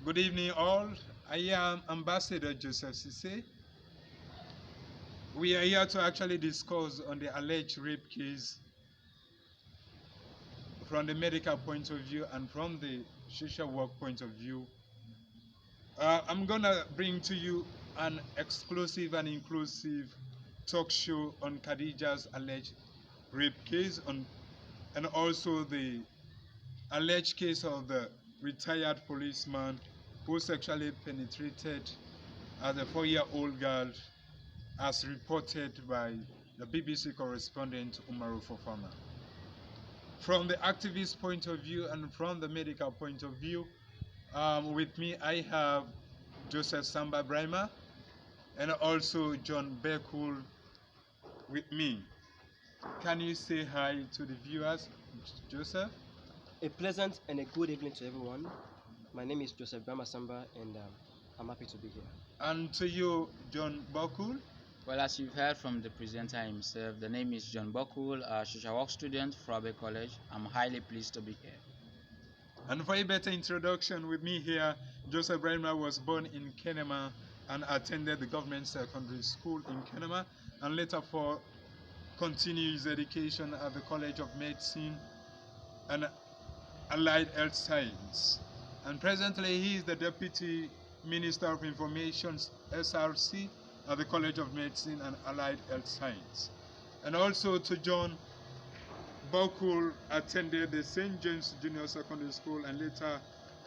Good evening, all. I am Ambassador Joseph Sisse. We are here to actually discuss on the alleged rape case from the medical point of view and from the social work point of view. I'm gonna bring to you an exclusive and inclusive talk show on Khadijah's alleged rape case and also the alleged case of the retired policeman who sexually penetrated as a 4-year-old girl, as reported by the BBC correspondent Umaru Fofana. From the activist point of view and from the medical point of view, with me I have Joseph Samba Brima and also John Buckle with me. Can you say hi to the viewers, Joseph? A pleasant and a good evening to everyone. My name is Joseph Brahma Samba, and I'm happy to be here. And to you, John Buckle. Well, as you've heard from the presenter himself, the name is John Buckle, a social work student, Fourah Bay College. I'm highly pleased to be here. And for a better introduction, with me here, Joseph Brahima was born in Kenema and attended the government secondary school in Kenema, and later for continued his education at the College of Medicine and Allied Health Science. And presently he is the Deputy Minister of Information, SRC, at the College of Medicine and Allied Health Science. And also to John Buckle, attended the St. James Junior Secondary School and later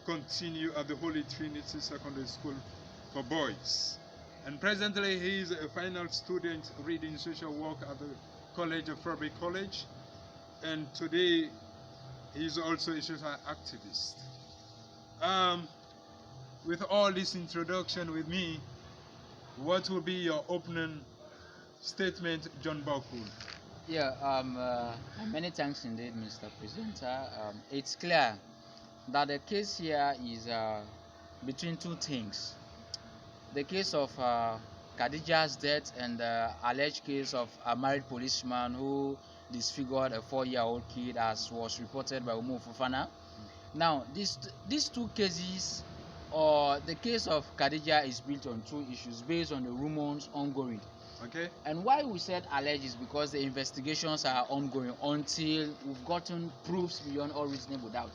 continued at the Holy Trinity Secondary School for boys. And presently he is a final student reading social work at the College of Fourah Bay College. And today he is also a social activist. With all this introduction with me, what will be your opening statement, John Buckle? Many thanks indeed, Mr. Presenter. It's clear that the case here is between two things. The case of Khadijah's death and the alleged case of a married policeman who disfigured a 4-year-old kid, as was reported by Umaru Fofana. Now, these two cases, or the case of Khadijah, is built on two issues based on the rumors ongoing. Okay. And why we said alleged is because the investigations are ongoing until we've gotten proofs beyond all reasonable doubt.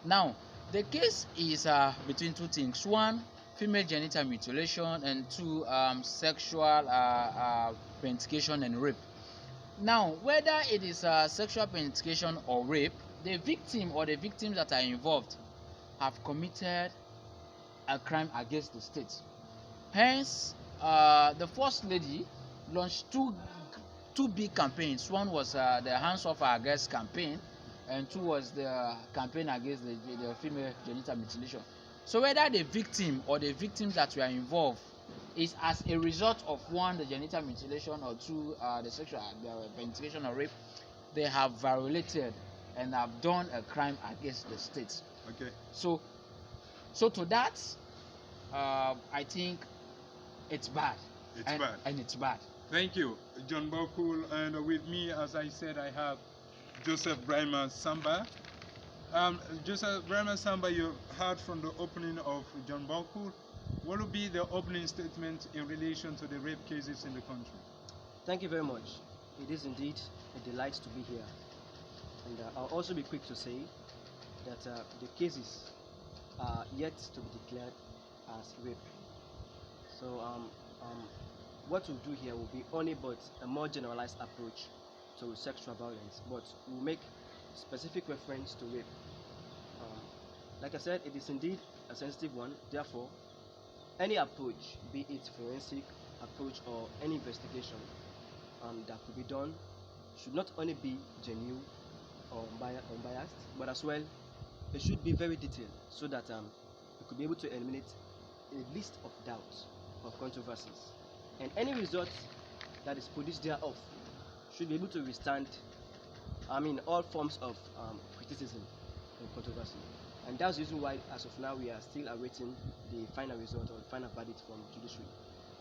Now, the case is between two things. One, female genital mutilation, and two, sexual penetration and rape. Now, whether it is sexual penetration or rape, the victim or the victims that are involved have committed a crime against the state. Hence, the First Lady launched two big campaigns. One was the Hands Off Our Girls campaign, and two was the campaign against the female genital mutilation. So whether the victim or the victims that were involved is as a result of one, the genital mutilation, or two, the sexual penetration or rape, they have violated and have done a crime against the state. Okay. So to that, I think it's bad. And it's bad. Thank you, John Buckle. And with me, as I said, I have Joseph Brahima Samba. Joseph Brahima Samba, you heard from the opening of John Buckle. What will be the opening statement in relation to the rape cases in the country? Thank you very much. It is indeed a delight to be here. And I'll also be quick to say that the cases are yet to be declared as rape. So what we'll do here will be only but a more generalized approach to sexual violence, but we'll make specific reference to rape. Like I said, it is indeed a sensitive one. Therefore, any approach, be it forensic approach or any investigation that could be done, should not only be genuine or unbiased, but as well it should be very detailed, so that we could be able to eliminate a list of doubts or controversies, and any result that is produced thereof should be able to withstand all forms of criticism and controversy. And that's the reason why, as of now, we are still awaiting the final result or the final verdict from judiciary.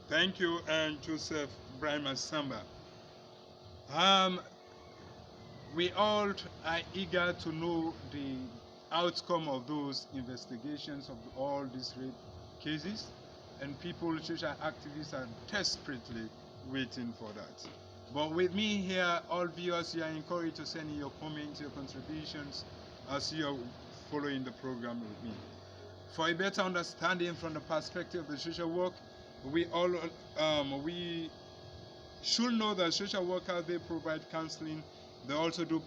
Thank you, and Joseph Brahima Samba. We all are eager to know the outcome of those investigations of all these rape cases, and people, social activists, are desperately waiting for that. But with me here, all viewers, you are encouraged to send in your comments, your contributions as you are following the program with me. For a better understanding from the perspective of the social work, we should know that social workers, they provide counseling, they also do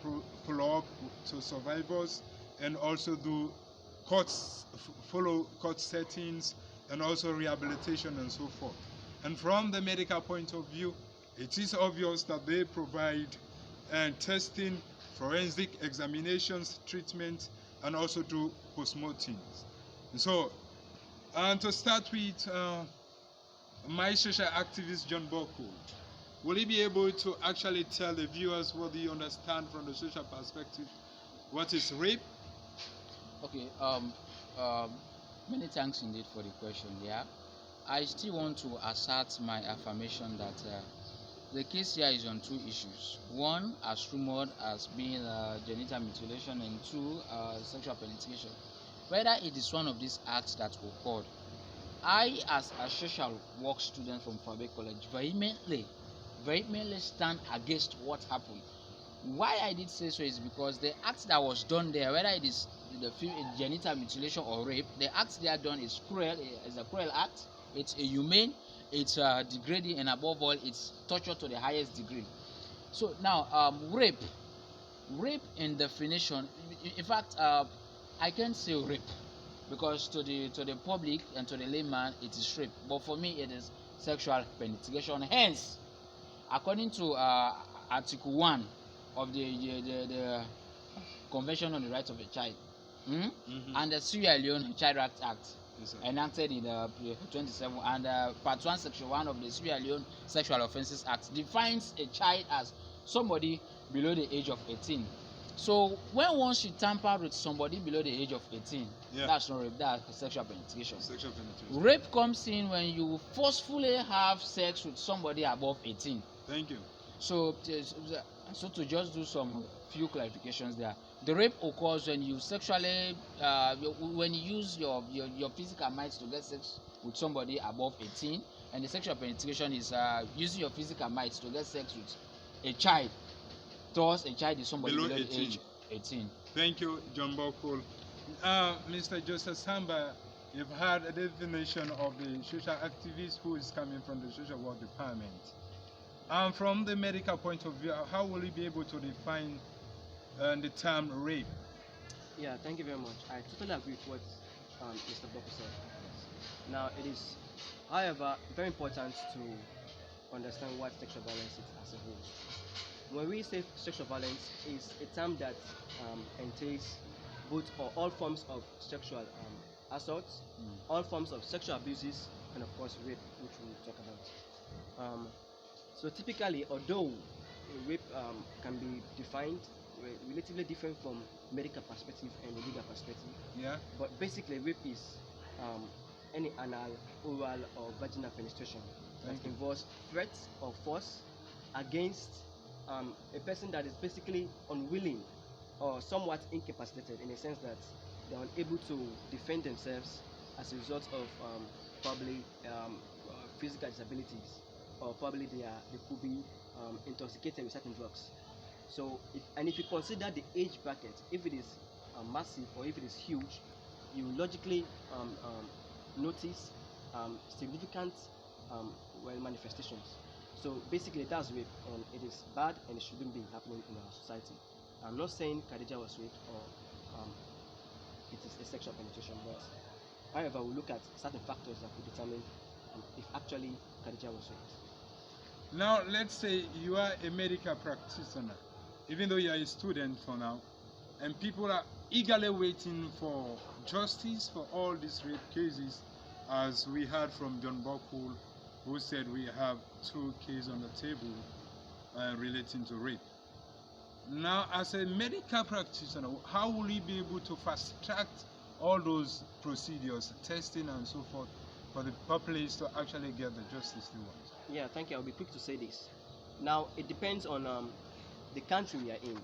follow-up to survivors, and also do follow court settings, and also rehabilitation and so forth. And from the medical point of view, it is obvious that they provide testing, forensic examinations, treatment, and also do postmortems. So, and to start with, my social activist John Buckle, will he be able to actually tell the viewers what do you understand from the social perspective? What is rape? Okay. Many thanks indeed for the question. Yeah, I still want to assert my affirmation that the case here is on two issues. One, as rumored as being genital mutilation, and two, sexual penetration. Whether it is one of these acts that occurred, I, as a social work student from Fourah Bay College, vehemently stand against what happened. Why I did say so is because the act that was done there, whether it is the genital mutilation or rape, the act they are done is cruel. It's a cruel act. It's inhumane. It's degrading, and above all, it's torture to the highest degree. So now, rape in definition. In fact, I can't say rape because to the public and to the layman, it is rape. But for me, it is sexual penetration. Hence, according to Article 1 of the Convention on the Rights of a Child, and the Sierra Leone Child Rights Act, yes, enacted in 27, and Part 1, Section 1 of the Sierra Leone Sexual Offences Act defines a child as somebody below the age of 18. So when once you tamper with somebody below the age of 18, yeah, that's not rape, that's sexual penetration. Sexual penetration. Rape comes in when you forcefully have sex with somebody above 18. Thank you. So to just do some few clarifications there, the rape occurs when you sexually when you use your physical might to get sex with somebody above 18, and the sexual penetration is using your physical might to get sex with a child. Thus, a child is somebody below 18. Age 18. Thank you, John Buckle. Mr. Joseph Samba, you've heard a definition of the social activist who is coming from the social work department. From the medical point of view, how will you be able to define the term rape? Yeah, thank you very much. I totally agree with what Mr. Buckle said. Yes. Now, it is, however, very important to understand what sexual violence is as a whole. When we say sexual violence, is a term that entails both or all forms of sexual assaults, all forms of sexual abuses, and of course rape, which we will talk about. So typically, although rape can be defined relatively different from medical perspective and the legal perspective, yeah, but basically rape is any anal, oral, or vaginal penetration that involves threats or force against a person that is basically unwilling or somewhat incapacitated, in a sense that they are unable to defend themselves as a result of probably physical disabilities, or probably they could be intoxicated with certain drugs. So, if you consider the age bracket, if it is massive or if it is huge, you logically notice significant manifestations. So basically, that's rape, and it is bad, and it shouldn't be happening in our society. I'm not saying Khadijah was raped or it is a sexual penetration, but however, we look at certain factors that could determine if actually Khadijah was raped. Now, let's say you are a medical practitioner, even though you are a student for now, and people are eagerly waiting for justice for all these rape cases, as we heard from John Buckle, who said we have 2 cases on the table relating to rape. Now, as a medical practitioner, how will you be able to fast track all those procedures, testing and so forth, for the populace to actually get the justice they want? Yeah, thank you. I'll be quick to say this. Now, it depends on the country we are in.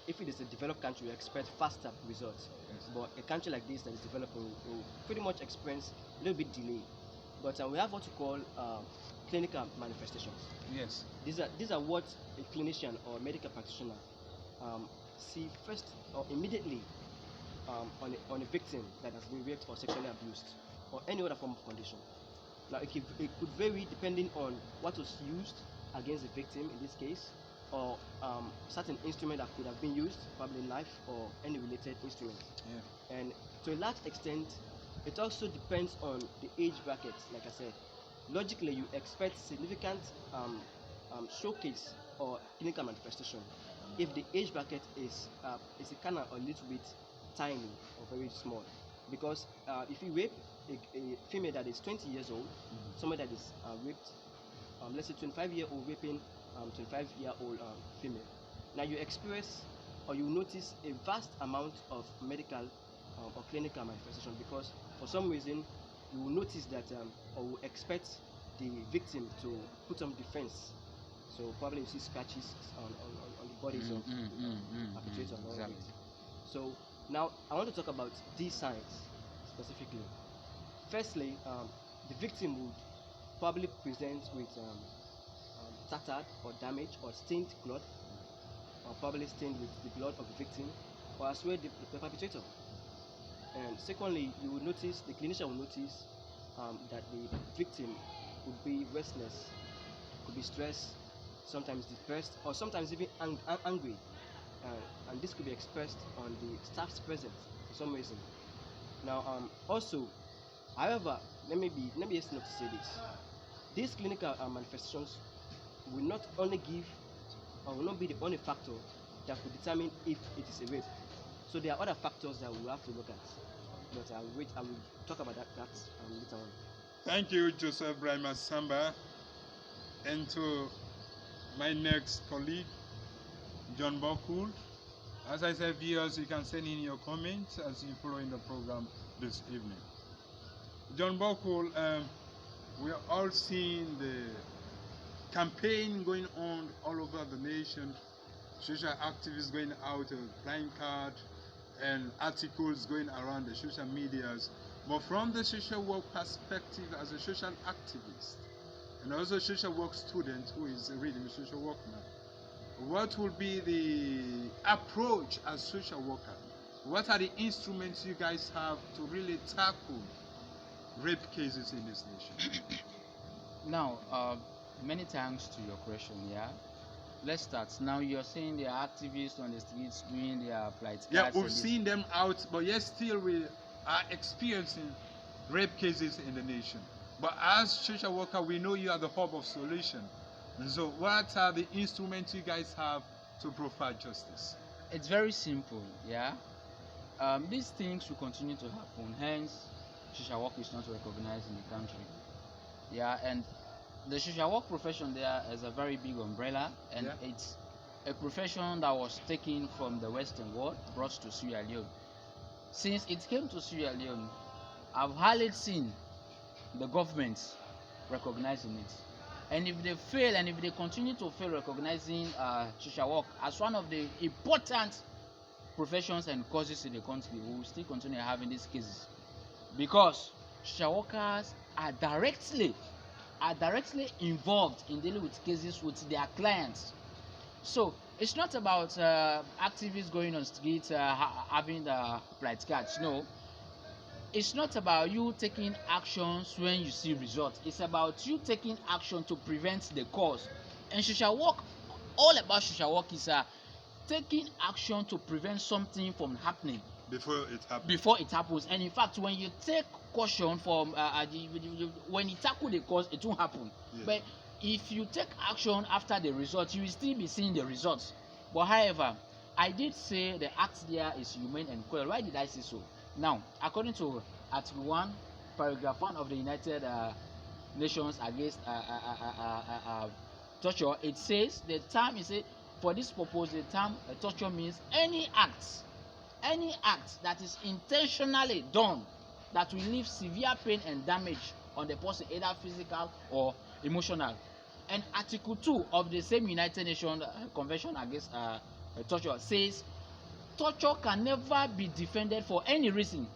If it is a developed country, we expect faster results. Yes. But a country like this that is developing will pretty much experience a little bit delay. But we have what we call clinical manifestations. Yes. These are what a clinician or medical practitioner see first or immediately on a victim that has been raped or sexually abused or any other form of condition. Now it could vary depending on what was used against the victim in this case, or certain instrument that could have been used, probably knife or any related instrument. Yeah. And to a large extent, it also depends on the age bracket. Like I said, logically you expect significant showcase or clinical manifestation if the age bracket is a kind of a little bit tiny or very small, because if you rape a female that is 20 years old, someone that is raped, let's say 25-year-old raping 25-year-old female, now you experience or you notice a vast amount of medical or clinical manifestation, because for some reason you will notice that or will expect the victim to put on defense. So probably you see scratches on the bodies of the perpetrator and all of exactly. it. So now I want to talk about these signs specifically. Firstly, the victim would probably present with tattered or damaged or stained cloth, or probably stained with the blood of the victim, or as well the perpetrator. And secondly, you will notice, the clinician will notice that the victim would be restless, could be stressed, sometimes depressed, or sometimes even angry. And this could be expressed on the staff's presence for some reason. Now, also, however, let me just not to say this. These clinical manifestations will not only give, or will not be the only factor that could determine if it is a rape. So there are other factors that we will have to look at. But I will talk about that later on. Thank you, Joseph Brahima Samba. And to my next colleague, John Buckle. As I said, viewers, you can send in your comments as you follow in the program this evening. John Buckle, we are all seeing the campaign going on all over the nation, social activists going out with flying card and articles going around the social medias. But from the social work perspective, as a social activist and also a social work student who is reading social work now, what will be the approach as social worker? What are the instruments you guys have to really tackle rape cases in this nation? Now, many thanks to your question. Yeah, let's start. Now you're saying there are activists on the streets doing their plight. Yeah, we've seen them out, but yet still we are experiencing rape cases in the nation. But as social worker, we know you are the hub of solution. And so what are the instruments you guys have to provide justice? It's very simple. Yeah, these things will continue to happen. Hence, social work is not recognized in the country. Yeah, and the social work profession there is a very big umbrella, and Yeah. it's a profession that was taken from the Western world, brought to Sierra Leone. Since it came to Sierra Leone, I've hardly seen the government recognizing it. And if they fail, and if they continue to fail recognizing social work as one of the important professions and causes in the country, we will still continue having these cases, because social workers are directly involved in dealing with cases with their clients. So it's not about activists going on streets having the plight cards. No, it's not about you taking actions when you see results. It's about you taking action to prevent the cause. And social work, all about social work is taking action to prevent something from happening before it happens. And in fact, when you take caution from when you tackle the cause, it won't happen. Yeah. But if you take action after the result, you will still be seeing the results. But however, I did say the act there is humane and cruel. Why did I say so? Now, according to Article 1, Paragraph 1 of the United Nations Against Torture, it says the term is for this purpose, the term torture means any act that is intentionally done that will leave severe pain and damage on the person, either physical or emotional. And Article 2 of the same United Nations Convention Against Torture says torture can never be defended for any reason.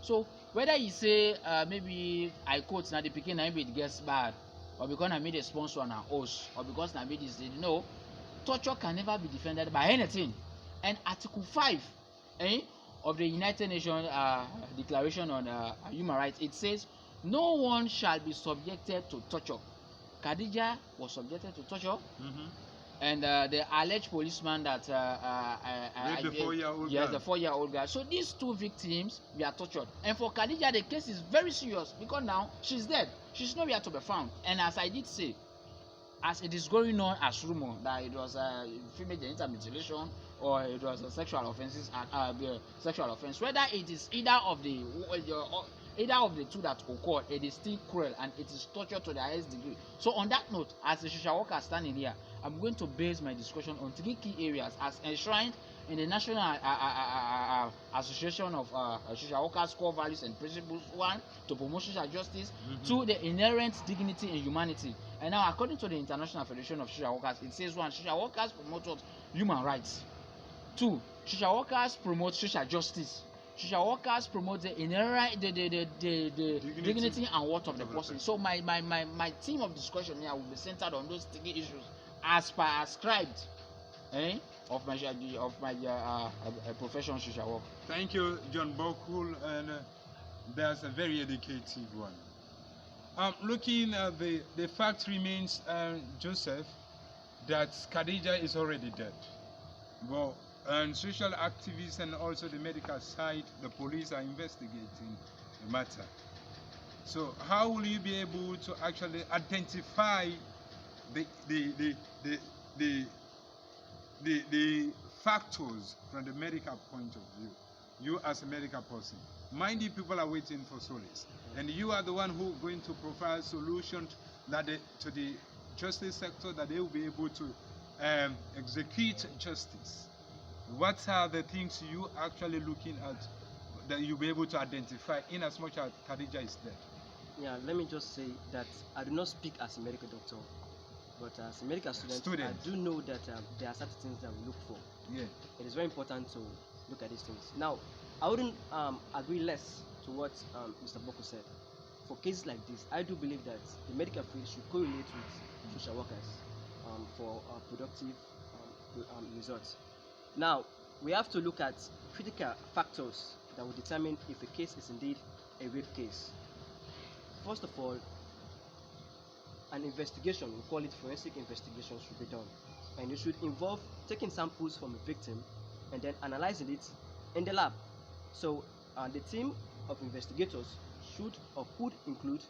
So whether you say maybe I quote na the pikin na it gets bad, or because I made a sponsor on her host, or because I made this, no, torture can never be defended by anything. And Article 5 of the United Nations Declaration on Human Rights, it says no one shall be subjected to torture. Khadijah was subjected to torture. And the alleged policeman that the 4-year-old yes, girl. the 4-year-old guy. So these two victims were tortured. And for Khadijah, the case is very serious because now she's dead. She's nowhere to be found. And as I did say, as it is going on as rumor that it was female genital mutilation or it was a sexual offenses, sexual offense, whether it is either of the two that occurred, it is still cruel and it is torture to the highest degree. So on that note, as a social worker standing here, I'm going to base my discussion on 3 key areas as enshrined in the National Association of Social Workers Core Values and Principles. 1, to promote social justice. 2, the inherent dignity and humanity. And now, according to the International Federation of Social Workers, it says 1, social workers promote human rights. 2, social workers promote social justice. Social workers promote the inherent dignity and worth of the person. So my theme of discussion here will be centered on those 3 issues as per ascribed of my profession, social work. Thank you, John Buckle, and that's a very educative one. Looking at the fact remains, Joseph, that Khadijah is already dead. Well, and social activists and also the medical side, the police are investigating the matter. So how will you be able to actually identify the factors from the medical point of view? You as a medical person, mind you, people are waiting for solace, and you are the one who going to provide solutions to the justice sector, that they will be able to execute justice. What are the things you actually looking at that you'll be able to identify in as much as Khadijah is dead? Yeah, let me just say that I do not speak as a medical doctor, but as a medical student. I do know that there are certain things that we look for. Yeah. It is very important to look at these things. Now, I wouldn't agree less to what Mr. Buckle said. For cases like this, I do believe that the medical field should correlate with social workers for productive results. Now, we have to look at critical factors that will determine if a case is indeed a rape case. First of all, an investigation, we call it forensic investigation, should be done. And it should involve taking samples from a victim and then analyzing it in the lab. So the team of investigators should or could include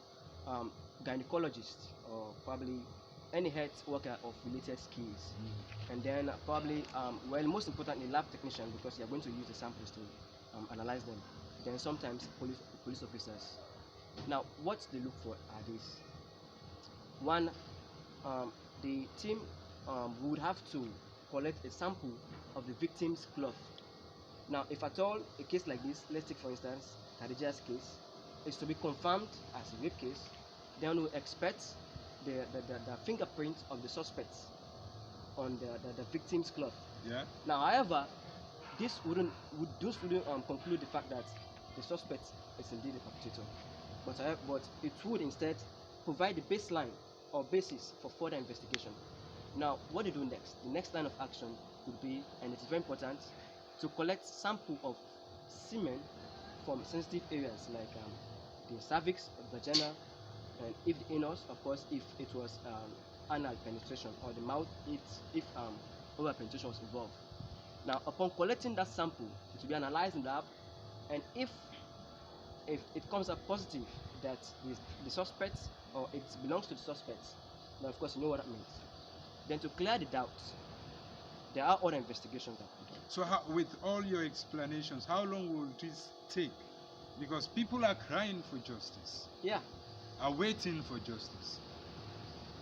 gynecologists or probably any health worker of related skills, and then probably well, most importantly, lab technician, because you are going to use the samples to analyze them. Then sometimes police officers. Now, what they look for are these. 1, the team would have to collect a sample of the victim's cloth. Now, if at all a case like this, let's take for instance Khadijah's case, is to be confirmed as a rape case, then we expect the fingerprint of the suspects on the victim's cloth. Yeah. Now, however, this wouldn't conclude the fact that the suspect is indeed a perpetrator, but it would instead provide the baseline or basis for further investigation. Now, what do you do next? The next line of action would be, and it's very important, to collect sample of semen from sensitive areas like the cervix, the vagina, and if the anus, of course, if it was anal penetration, or the mouth if oral penetration was involved. Now, upon collecting that sample, it will be analyzed in the lab, and if it comes up positive that the suspect, or it belongs to the suspect, then of course you know what that means. Then to clear the doubts, there are other investigations that we do. So with all your explanations, how long will this take? Because people are crying for justice. Yeah. Are waiting for justice.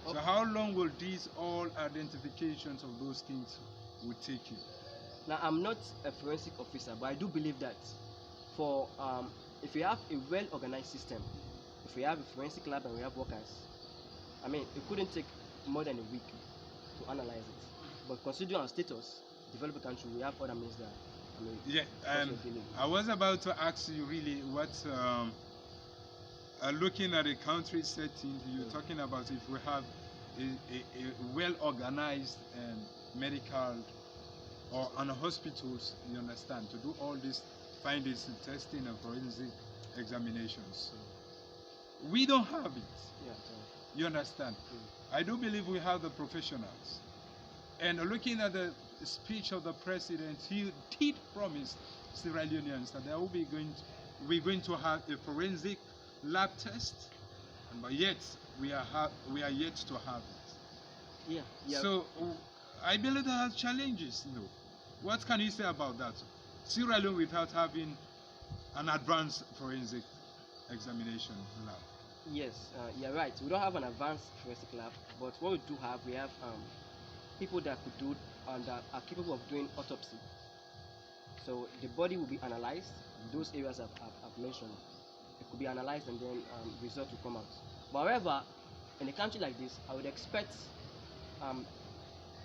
Okay. So how long will these all identifications of those things will take you? Now, I'm not a forensic officer, but I do believe that for if we have a well-organized system, if we have a forensic lab and we have workers, I mean, it couldn't take more than a week to analyze it. But considering our status, developed country, we have other means that, Yeah, because we're dealing. I was about to ask you really what, looking at the country setting, you're talking about if we have a well organized medical or and hospitals, you understand, to do all this findings and testing and forensic examinations. We don't have it. Yeah. You understand? I do believe we have the professionals. And looking at the speech of the president, he did promise Sierra Leoneans that there will be we're going to have a forensic lab test, but yet we are yet to have it. Yeah. So I believe there are challenges. What can you say about that? Sierra Leone without having an advanced forensic examination lab. Yes, you're right. We don't have an advanced forensic lab, but what we do have, we have people that could do and that are capable of doing autopsy. So the body will be analyzed. Those areas I've mentioned, it could be analyzed and then results will come out. But however, in a country like this, I would expect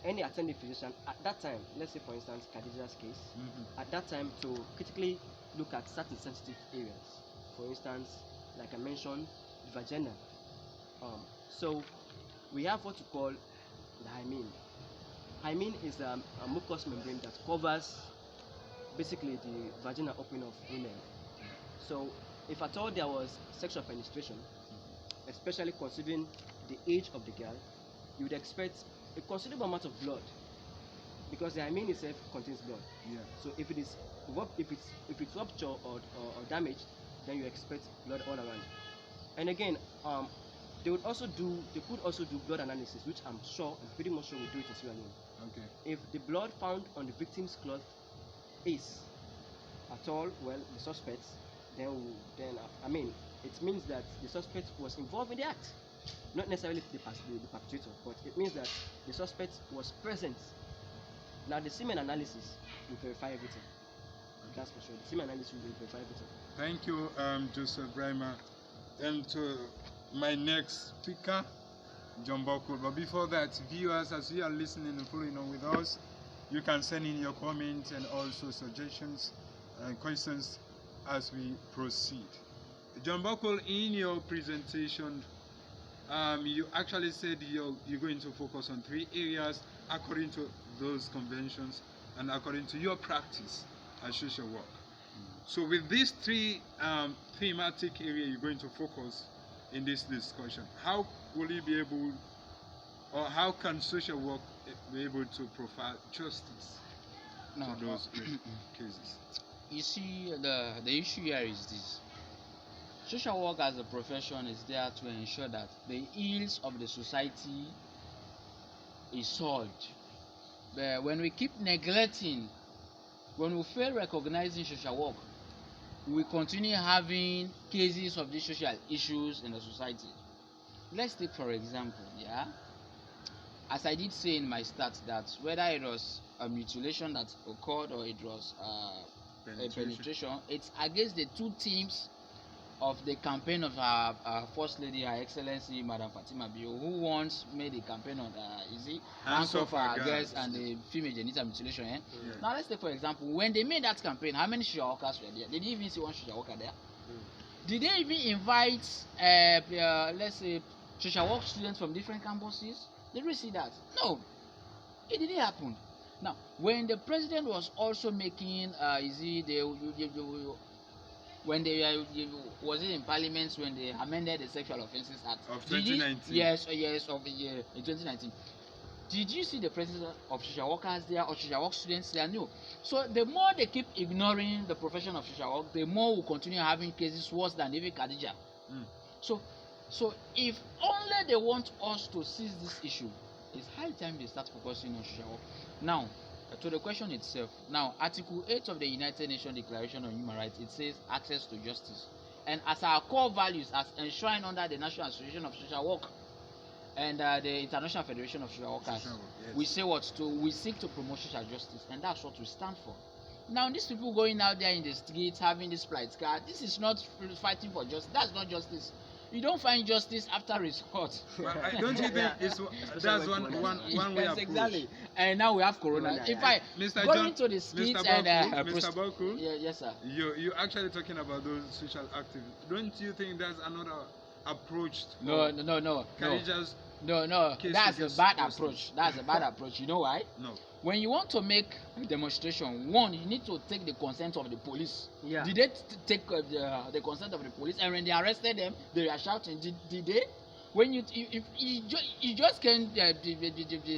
any attending physician at that time, let's say for instance Khadijah's case, at that time to critically look at certain sensitive areas. For instance, like I mentioned, the vagina. So we have what you call the hymen. Hymen is a mucous membrane that covers basically the vaginal opening of women. So if at all there was sexual penetration, especially considering the age of the girl, you would expect a considerable amount of blood because the hymen itself contains blood. Yeah. So if it's ruptured or damaged, then you expect blood all around. And again, they could also do blood analysis, which I'm pretty much sure we do it in Sierra Leone. Okay. If the blood found on the victim's cloth is at all, well, the suspect, then it means that the suspect was involved in the act. Not necessarily the perpetrator, but it means that the suspect was present. Now the semen analysis will verify everything. Okay. That's for sure. The semen analysis will verify everything. Thank you, Joseph Brima. And to my next speaker, John Buckle. But before that, viewers, as you are listening and following on with us, you can send in your comments and also suggestions and questions as we proceed. John Buckle, in your presentation, you actually said you're going to focus on 3 areas according to those conventions and according to your practice as social work. So with these 3 thematic areas you're going to focus in this discussion, how will you be able, or how can social work be able to provide justice to those cases? You see, the issue here is this. Social work as a profession is there to ensure that the ills of the society is solved. But when we keep neglecting, when we fail recognizing social work, we continue having cases of these social issues in the society. Let's take for example, as I did say in my start, that whether it was a mutilation that occurred or it was a penetration, it's against the 2 themes of the campaign of our First Lady, Her Excellency Madam Fatima Bio, who once made a campaign on hands off our girls and the female genital mutilation. Yeah. Now let's take for example, when they made that campaign, how many social workers were there? Did you even see one social worker there? Did they even invite let's say social work students from different campuses? Did we see that? No, it didn't happen. Now when the president was also making when they was it in Parliament when they amended the Sexual Offences Act of 2019? Yes, of the year in 2019. Did you see the presence of social workers there or social work students there? No. So the more they keep ignoring the profession of social work, the more we continue having cases worse than even Khadijah. So if only they want us to seize this issue, it's high time they start focusing on social work. Now, to the question itself, now Article 8 of the United Nations Declaration on Human Rights, it says access to justice. And as our core values, as enshrined under the National Association of Social Work and the International Federation of Social Workers, we say we seek to promote social justice, and that's what we stand for. Now, these people going out there in the streets having this plight card, this is not fighting for justice. That's not justice. You don't find justice after it's caught. But don't you think that's one way Yes, approach? exactly. And now we have Corona. Corona, In yeah. fact, Mr. going John, into the skits Mr. and Buckle, Mr. Buckle, yes, sir. you actually talking about those social activists. Don't you think that's another approach? No. Khadijah's No, case that's a against bad persons. approach. That's a bad approach. You know why? No. When you want to make a demonstration, one, you need to take the consent of the police. Yeah. Did they take the consent of the police? And when they arrested them, they were shouting. Did they? When you just can't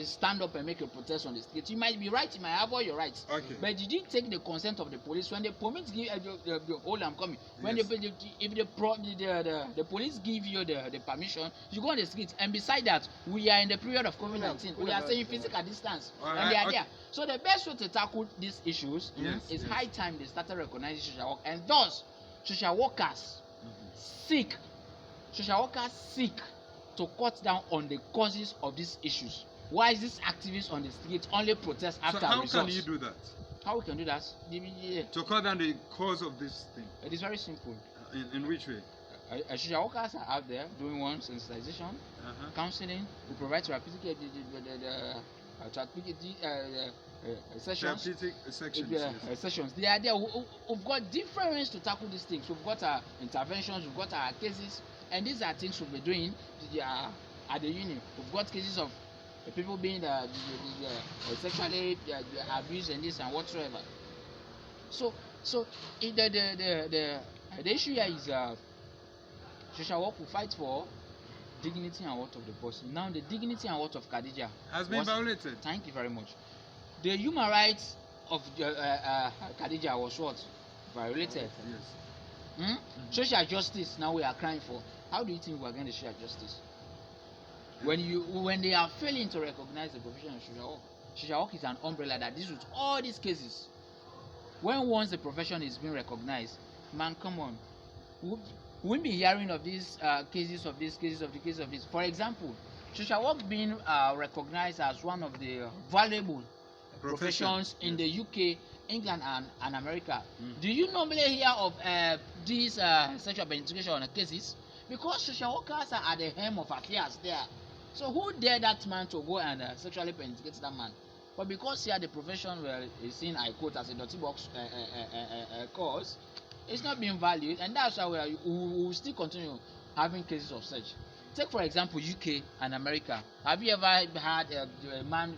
stand up and make a protest on the street. You might be right. You might have all your rights. Okay. But did you take the consent of the police when the police give? Hold, I'm coming. When Yes. if the police give you the permission, you go on the street. And beside that, we are in the period of COVID-19. We are saying physical distance, and they are there. So the best way to tackle these issues is high time they started recognizing social work, and thus social workers seek to cut down on the causes of these issues. Why is this activists on the street only protest after So how results? can you do that? How we can do that? To cut down the cause of this thing? It is very simple. In which way? Social workers are out there doing one sensitization, counseling. We provide therapeutic sessions. Therapeutic sections. Yes. Sessions. They are there. We've got different ways to tackle these things. We've got our interventions. We've got our cases, and these are things we'll be doing at the union. We've got cases of people being sexually abused and this and whatsoever. So the issue here is social work will fight for dignity and worth of the person. Now the dignity and worth of Khadijah Has been violated. Thank you very much. The human rights of Khadijah was what? Violated. Yes. Social justice now we are crying for. How do you think we are going to social justice? When they are failing to recognize the profession of social work is an umbrella that deals with all these cases. When once the profession is being recognized, man, come on, we won't be hearing of these cases of this. For example, social work being recognized as one of the valuable professions in the UK, England, and America. Do you normally hear of these sexual penetration cases? Because social workers are at the helm of affairs there. So who dare that man to go and sexually penetrate that man? But because here the profession is seen, I quote, as a dirty box cause, it's not being valued, and that's why we will still continue having cases of such. Take for example UK and America. Have you ever had a man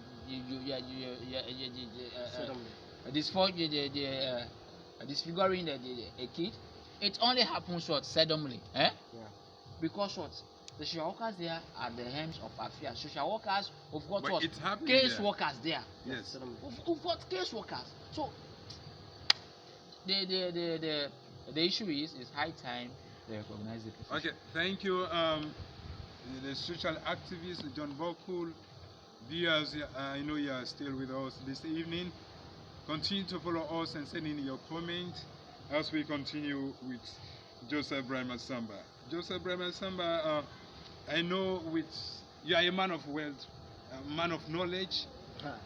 disfiguring a kid? It only happens what? Seldomly. Yeah. Because what? The social workers there are the helms of affairs. Social workers, we've got But what? it's happening Case there. workers there. Yes. We've got case workers. So the issue is high time they recognize the profession. Okay, thank you. The social activist John Buckle. Viewers, I know you are still with us this evening. Continue to follow us and send in your comment as we continue with Joseph Samba. Joseph Samba, I know you are a man of wealth, a man of knowledge,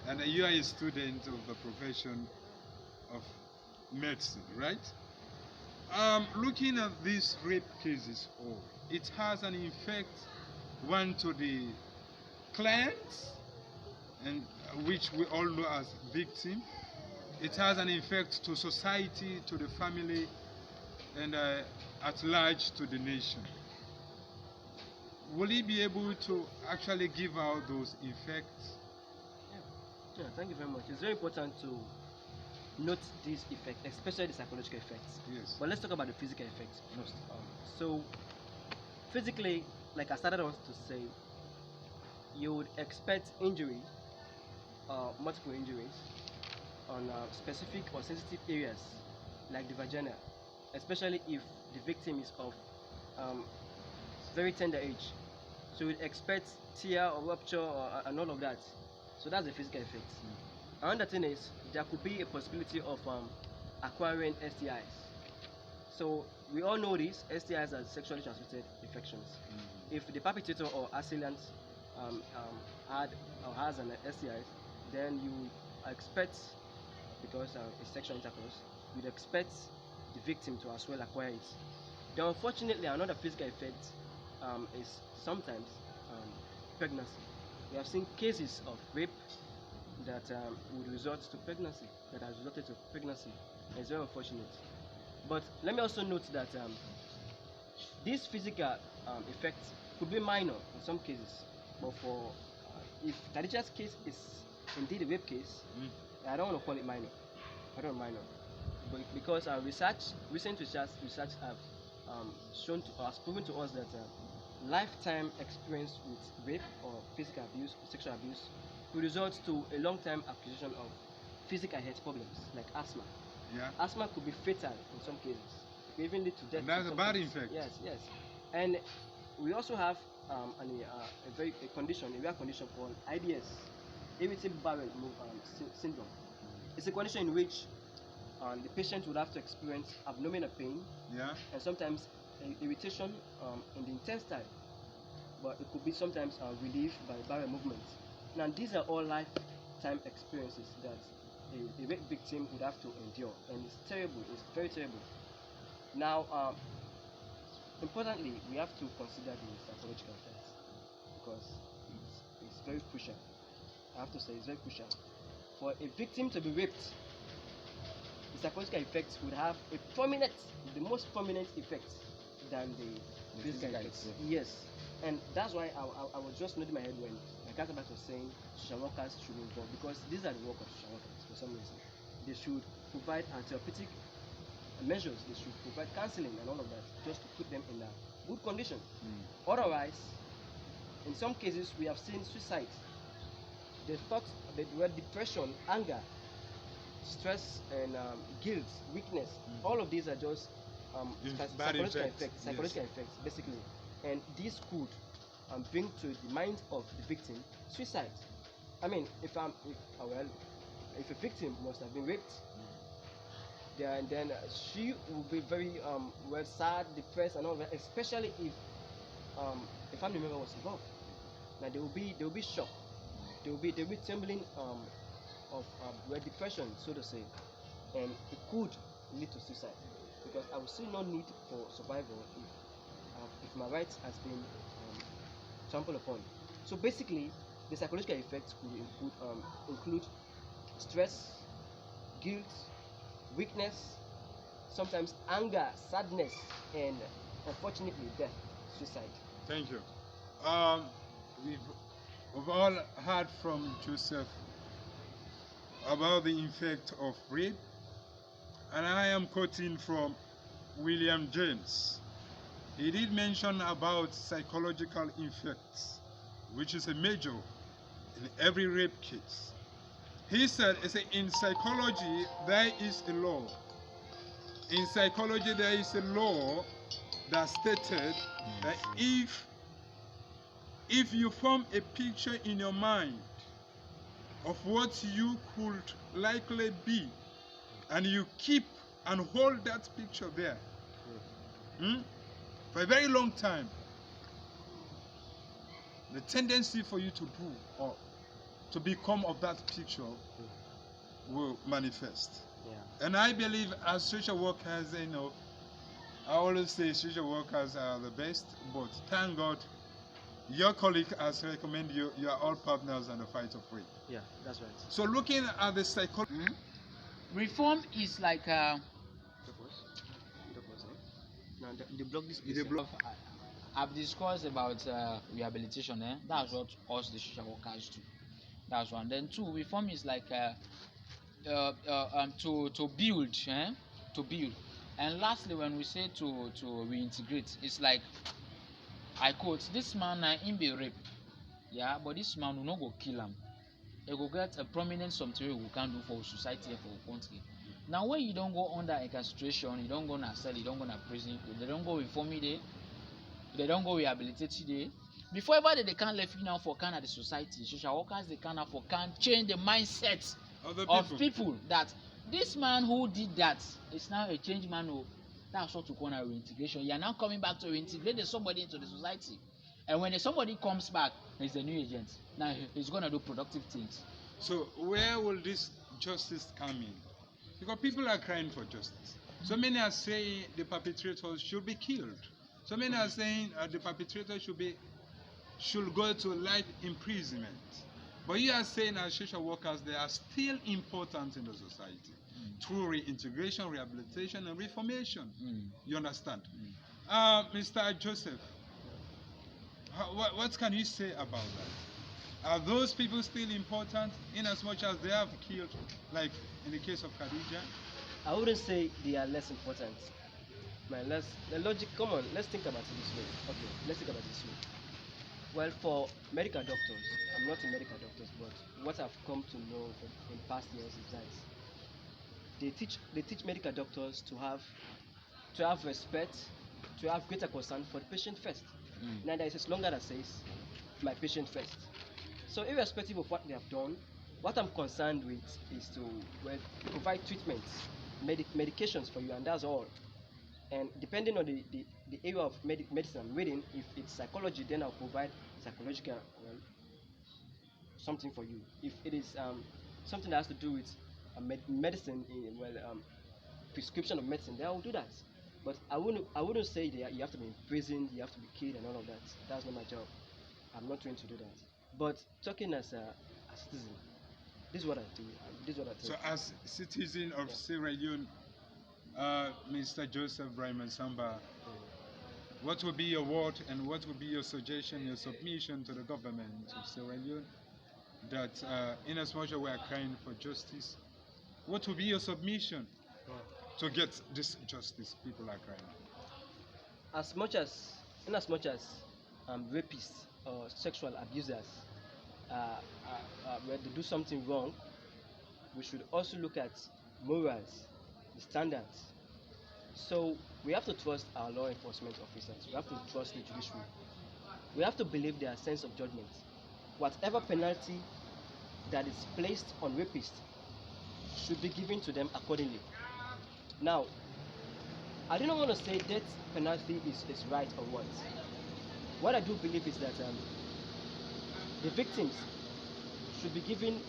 and you are a student of the profession of medicine, right? Looking at these rape cases, it has an effect, one to the clients, and which we all know as victim. It has an effect to society, to the family, and at large to the nation. Will he be able to actually give out those effects? Yeah, thank you very much. It's very important to note these effects, especially the psychological effects. Yes. But let's talk about the physical effects first. So, physically, like I started on to say, you would expect injury, multiple injuries, on specific or sensitive areas like the vagina, especially if the victim is of very tender age. So you'd expect tear or rupture and all of that. So that's the physical effect. Another thing is there could be a possibility of acquiring STIs. So we all know this, STIs are sexually transmitted infections. If the perpetrator or assailant had or has an STI, then you expect, because it's sexual intercourse, you'd expect the victim to as well acquire it. Then unfortunately, another physical effect is sometimes pregnancy. We have seen cases of rape that would result to pregnancy, that has resulted to pregnancy. It's very unfortunate. But let me also note that these physical effects could be minor in some cases, but for if Khadijah's case is indeed a rape case, I don't want to call it minor. I don't minor, but because our recent research have proven to us that lifetime experience with rape or physical abuse, or sexual abuse, will result to a long-time acquisition of physical health problems like asthma. Yeah. Asthma could be fatal in some cases. It could even lead to death. And that's in a some bad cases. effect. Yes, yes. And we also have a rare condition called IBS, irritable bowel syndrome. It's a condition in which the patient would have to experience abdominal pain, Yeah. and sometimes irritation in the intestine, but it could be sometimes relieved by bowel movements. Now these are all lifetime experiences that a rape victim would have to endure, and it's terrible. It's very terrible. Now, importantly, we have to consider the psychological effects because it's very crucial. I have to say it's very crucial. For a victim to be raped, the psychological effects would have the most prominent effect than the physical effects. Yes, and that's why I was just nodding my head when my counterpart was saying social workers should be involved, because these are the work of social workers for some reason. They should provide therapeutic measures, they should provide counseling and all of that, just to put them in a good condition. Otherwise, in some cases, we have seen suicide. The thoughts, the word depression, anger, stress, and guilt, weakness, all of these are just psychological effects, basically. And this could bring to the mind of the victim suicide. I mean, if a victim must have been raped, then she will be very sad, depressed, and all that. Especially if a family member was involved. Now they will be shocked. They will be trembling of depression, so to say, and it could lead to suicide, because I will see no need for survival if my rights has been trampled upon. So basically, the psychological effects could include stress, guilt, weakness, sometimes anger, sadness, and unfortunately death, suicide. Thank you. We've all heard from Joseph about the effect of rape, and I am quoting from William James. He did mention about psychological effects, which is a major in every rape case. He said, in psychology, there is a law. In psychology, there is a law that stated that if you form a picture in your mind of what you could likely be, and you keep and hold that picture there for a very long time, the tendency for you to do or to become of that picture will manifest. Yeah. And I believe as social workers, I always say social workers are the best, but thank God your colleague has recommended you are all partners in the fight of rape. Yeah, that's right. So looking at the psychology, reform is like Now the block this. I've discussed about rehabilitation. That's what us the social workers do. That's one. Then two, reform is like to build, to build. And lastly, when we say to reintegrate, it's like, I quote, this man him be rape, yeah, but this man will not go kill him. He go get a prominent something we can do for society and for country. Now when you don't go under incarceration, you don't go na cell, you don't go na prison, they don't go reform you, they don't go rehabilitate you. Before ever they can't left you now for kind of the society, social workers they can for can change the mindset of people that this man who did that is now a changed man who. That's what we call a reintegration. You are now coming back to reintegrate somebody into the society. And when somebody comes back, he's a new agent. Now he's going to do productive things. So where will this justice come in? Because people are crying for justice. So many are saying the perpetrators should be killed. So many are saying the perpetrator should go to life imprisonment. But you are saying as social workers, they are still important in the society through reintegration, rehabilitation, and reformation. You understand? Mr. Joseph, what can you say about that? Are those people still important in as much as they have killed, like in the case of Khadijah? I wouldn't say they are less important. Man, the logic. Come on, let's think about it this way. Okay, let's think about it this way. Well, for medical doctors, I'm not a medical doctor, but what I've come to know in past years is that they teach medical doctors to have respect, to have greater concern for the patient first. Now there is a slogan that says, "My patient first." So irrespective of what they have done, what I'm concerned with is to, well, provide treatments, medications for you, and that's all. And depending on the area of medicine I'm reading, if it's psychology, then I'll provide psychological, well, something for you. If it is something that has to do with medicine, prescription of medicine, then I will do that. But I wouldn't say that you have to be in prison, you have to be killed, and all of that. That's not my job. I'm not trained to do that. But talking as a citizen, this is what I do. This is what I So, think. as citizen of Yeah. Sierra Leone, Mr. Joseph Samba, what would be your word and what would be your suggestion, your submission to the government of Sierra Leone that, in as much as we are crying for justice, what would be your submission to get this justice people are crying? As much as in as much as rapists or sexual abusers, when they do something wrong, we should also look at morals, the standards. So we have to trust our law enforcement officers. We have to trust the judiciary. We have to believe their sense of judgment. Whatever penalty that is placed on rapists should be given to them accordingly. Now, I do not want to say death penalty is right or what. What I do believe is that the victims should be given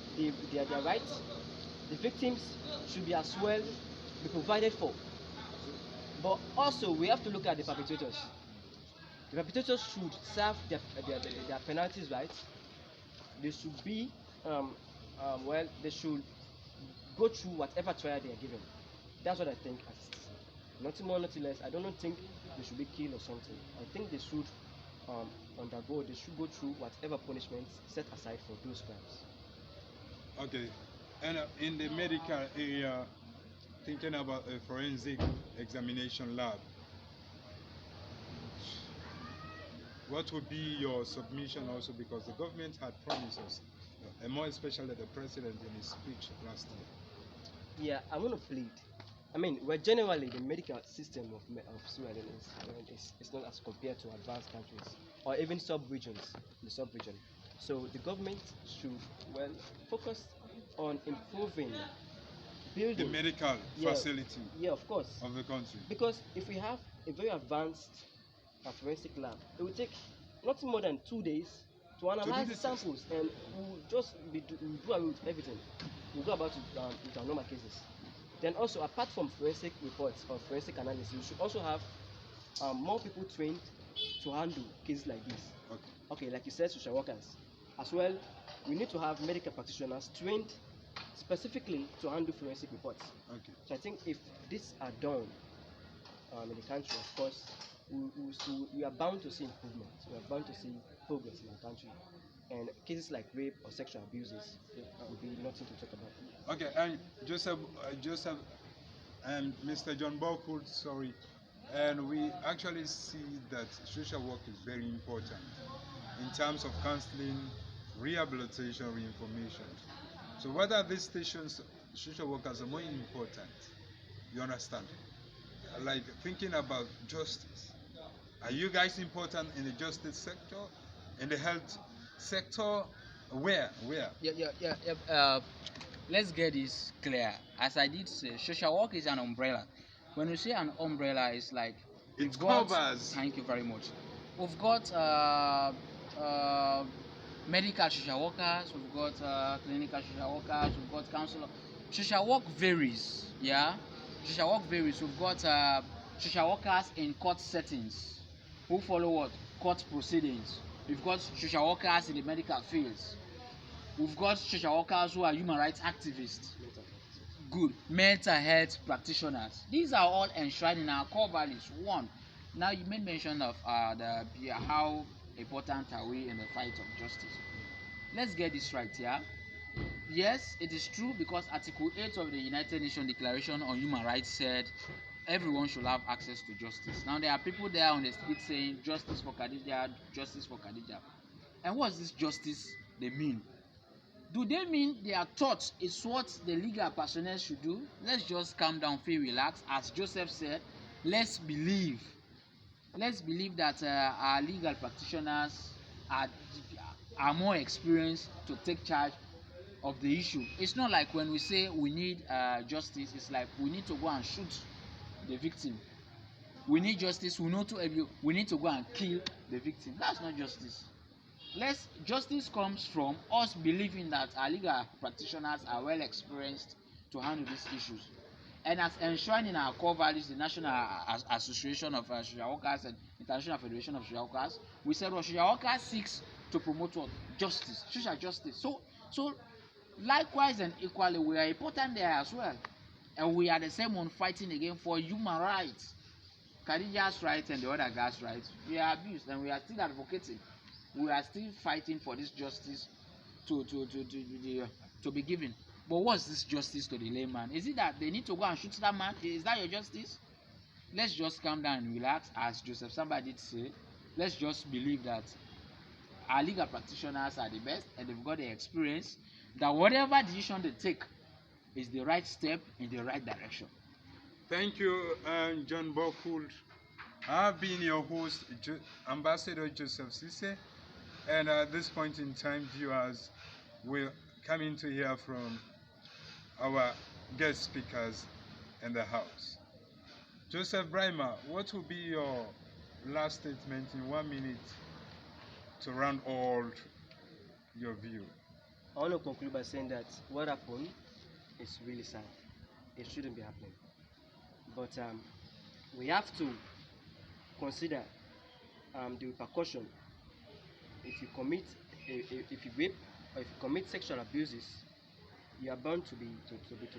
their rights. The victims should be as well be provided for. But also we have to look at the perpetrators. The perpetrators should serve their penalties, right? They should be they should go through whatever trial they are given. That's what I think. As nothing more, nothing less. I don't think they should be killed or something. I think they should they should go through whatever punishments set aside for those crimes. Okay, and in the medical area, thinking about a forensic examination lab, what would be your submission also, because the government had promised us, and more especially the president in his speech last year. Yeah, I want to plead. I mean, well, generally the medical system of Sierra Leone is not as compared to advanced countries or even sub-regions, the sub-region. So the government should, well, focus on improving, The building. medical Yeah, facility yeah, of course. of the country. Because if we have a very advanced forensic lab, it will take nothing more than 2 days to analyze the the test. samples, and we'll just we'll do away with everything. We'll go about it with our normal cases. Then also, apart from forensic reports or forensic analysis, we should also have more people trained to handle cases like this. Okay. Okay, like you said, social workers. As well, we need to have medical practitioners trained specifically to handle forensic reports. Okay. So I think if these are done in the country, of course, we are bound to see improvement. We are bound to see progress in our country. And cases like rape or sexual abuses will be nothing to talk about. Okay, and Joseph and Mr. John Buckle, sorry, and we actually see that social work is very important in terms of counseling, rehabilitation, reinformation. So what are these stations social workers are more important? You understand? Like thinking about justice. Are you guys important in the justice sector, in the health sector? Where? Let's get this clear. As I did say, social work is an umbrella. When we say an umbrella, it's like It we've got. covers. Thank you very much. We've got medical social workers. We've got clinical social workers. We've got counselor. Social work varies. Yeah, social work varies. We've got social workers in court settings. who follow what? Court proceedings. We've got social workers in the medical fields. We've got social workers who are human rights activists. Good. Mental health practitioners. These are all enshrined in our core values. One. Now you made mention of how important are we in the fight of justice. Let's get this right here. Yes, it is true because Article 8 of the United Nations Declaration on Human Rights said everyone should have access to justice. Now there are people there on the street saying justice for Khadijah, justice for Khadijah. And what's this justice they mean? Do they mean their thoughts is what the legal personnel should do? Let's just calm down, feel relaxed. As Joseph said, let's believe that our legal practitioners are more experienced to take charge of the issue. It's not like when we say we need justice, it's like we need to go and shoot the victim. We need justice, we need to go and kill the victim. That's not justice. Justice comes from us believing that our legal practitioners are well experienced to handle these issues. And as enshrined in our core values, the National Association of Social Workers and International Federation of Social Workers, we said social workers seeks to promote what? Justice, social justice. So likewise and equally, we are important there as well. And we are the same one fighting again for human rights. Khadijah's rights and the other guy's rights, we are abused and we are still advocating. We are still fighting for this justice to be given. But what's this justice to the layman? Is it that they need to go and shoot that man? Is that your justice? Let's just calm down and relax, as Joseph Samba did say. Let's just believe that our legal practitioners are the best and they've got the experience, that whatever decision they take is the right step in the right direction. Thank you, John Buckle. I've been your host, Ambassador Joseph Sise, and at this point in time, viewers will come in to hear from our guest speakers in the house. Joseph Brima, what will be your last statement in 1 minute to round all your view? I want to conclude by saying that what happened is really sad. It shouldn't be happening. But we have to consider the repercussion. If you commit, if you rape, or if you commit sexual abuses, you are bound to be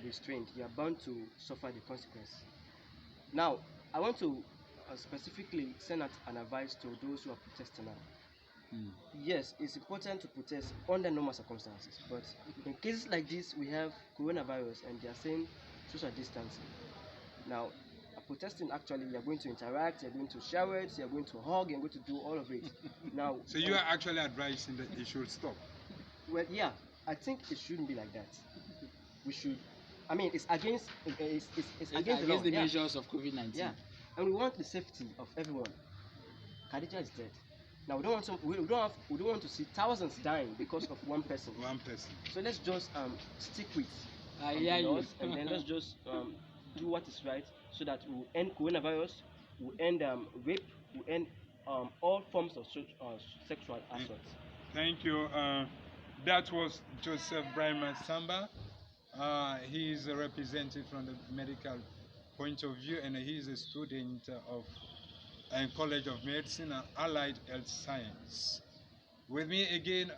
restrained. You are bound to suffer the consequence. Now, I want to specifically send out an advice to those who are protesting now. Yes, it's important to protest under normal circumstances, but in cases like this, we have coronavirus and they are saying social distancing. Now, protesting, actually, you're going to interact, you're going to shower it, you're going to hug, you're going to do all of it. Now, so you are actually advising that it should stop? Well, yeah, I think it shouldn't be like that. We should, I mean, it's against the measures of COVID-19. Yeah, and we want the safety of everyone. Khadijah is dead. Now we don't want to see thousands dying because of one person. One person. So let's just stick with laws, and then let's just do what is right, so that we will end coronavirus, we will end rape, we will end all forms of sexual assault. Thank you. That was Joseph Brima Samba. He is a representative from the medical point of view, and he is a student of College of Medicine and Allied Health Science. With me again,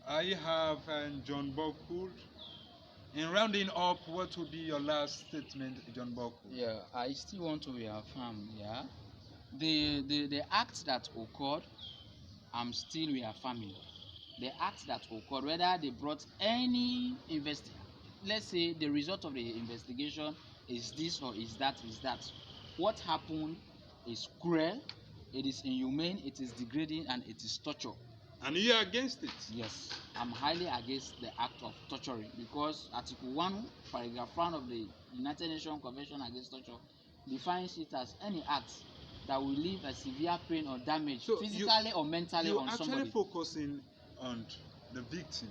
I have John Buckle. In rounding up, what would be your last statement, John Buckle? Yeah, I still want to reaffirm. Yeah, the acts that occurred, I'm still reaffirming. The acts that occurred, whether they brought any let's say the result of the investigation is this or is that. What happened is cruel, it is inhumane, it is degrading, and it is torture. And you are against it? Yes, I'm highly against the act of torturing, because Article 1, Paragraph 1 of the United Nations Convention Against Torture defines it as any act that will leave a severe pain or damage, physically or mentally, on somebody. You're actually focusing on the victim?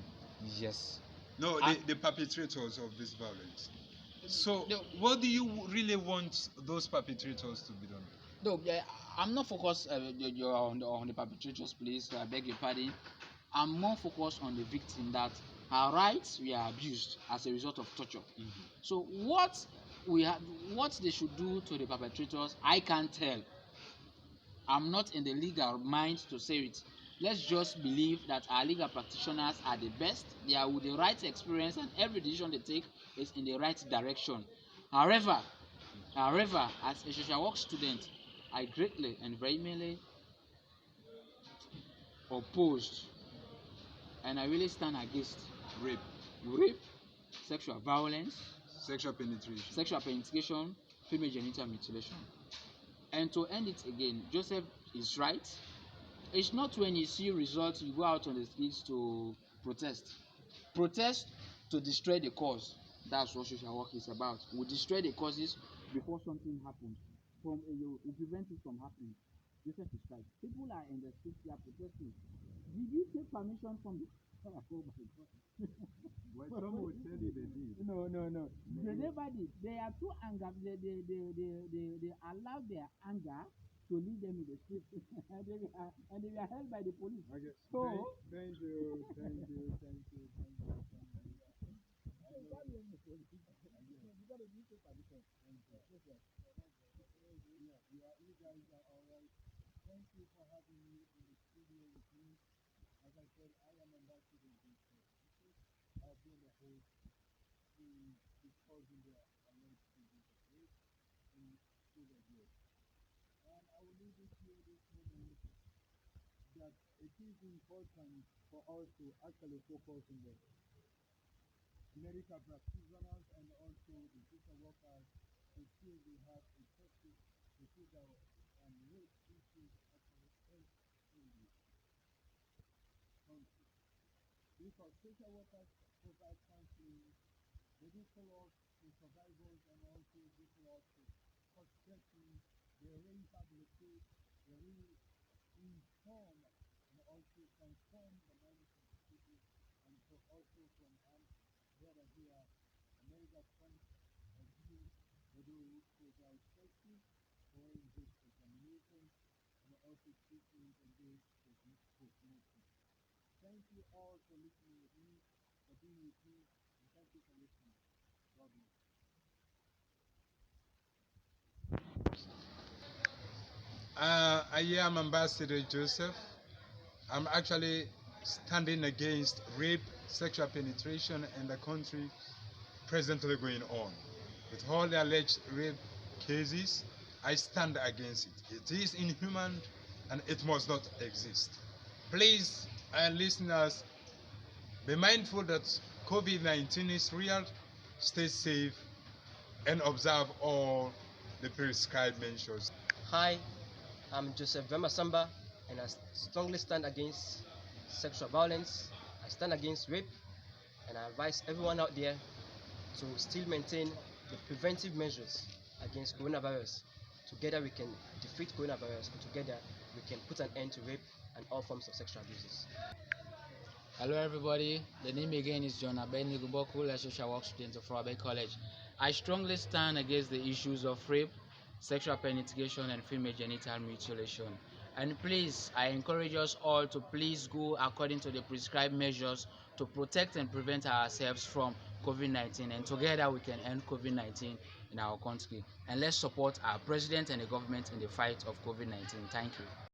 Yes. No, the perpetrators of this violence. So, what do you really want those perpetrators to be done? No, I'm not focused on the perpetrators, please. So I beg your pardon. I'm more focused on the victim, that her rights were abused as a result of torture. So what they should do to the perpetrators, I can't tell. I'm not in the legal mind to say it. Let's just believe that our legal practitioners are the best. They are with the right experience, and every decision they take is in the right direction. However, as a social work student, I greatly and vehemently opposed, and I really stand against Rape, rape, sexual violence, sexual penetration, female genital mutilation. And to end it again, Joseph is right. It's not when you see results you go out on the streets to protest. Protest to destroy the cause. That's what social work is about. We destroy the causes before something happens. We prevent it from happening. Joseph is right. People are in the streets, they are protesting. Did you take permission from the oh my God. Well, some would tell you they did. No. They never did. They are too angry. They allow their anger to lead them in the street. and they were held by the police. Okay. So Thank you. You guys are all right. Thank you for having me in the studio with me. As I said, I am Ambassador Joseph. I've been the host in discussing the alleged cases of rape in Fourah Bay. And I will leave it here this moment that it is important for us to actually focus on the medical practitioners and also the social workers to see we have effective procedural and rape issues actually in the country. Because social workers provide counseling, they do follow-up to survivors and also do follow-up to suspecting, they rehabilitate, they inform and also transform the minds of the people and so also from whether they are a medical point of view, they do provide safety or just examination and also treatment and this post-mortem. Thank you all for listening with me, for being with me, and thank you for listening. God bless. I am Ambassador Joseph. I'm actually standing against rape, sexual penetration in the country presently going on. With all the alleged rape cases, I stand against it. It is inhuman and it must not exist. Please, listeners, be mindful that COVID-19 is real. Stay safe and observe all the prescribed measures. Hi, I'm Joseph Samba, and I strongly stand against sexual violence. I stand against rape, and I advise everyone out there to still maintain the preventive measures against coronavirus. Together we can defeat coronavirus, and together we can put an end to rape and all forms of sexual abuses. hello everybody, the name again is John Buckle, a social work student of Fourah Bay College. I strongly stand against the issues of rape, sexual penetration and female genital mutilation. And please, I encourage us all to please go according to the prescribed measures to protect and prevent ourselves from COVID-19, and together we can end COVID-19 in our country. And let's support our president and the government in the fight of COVID-19. Thank you.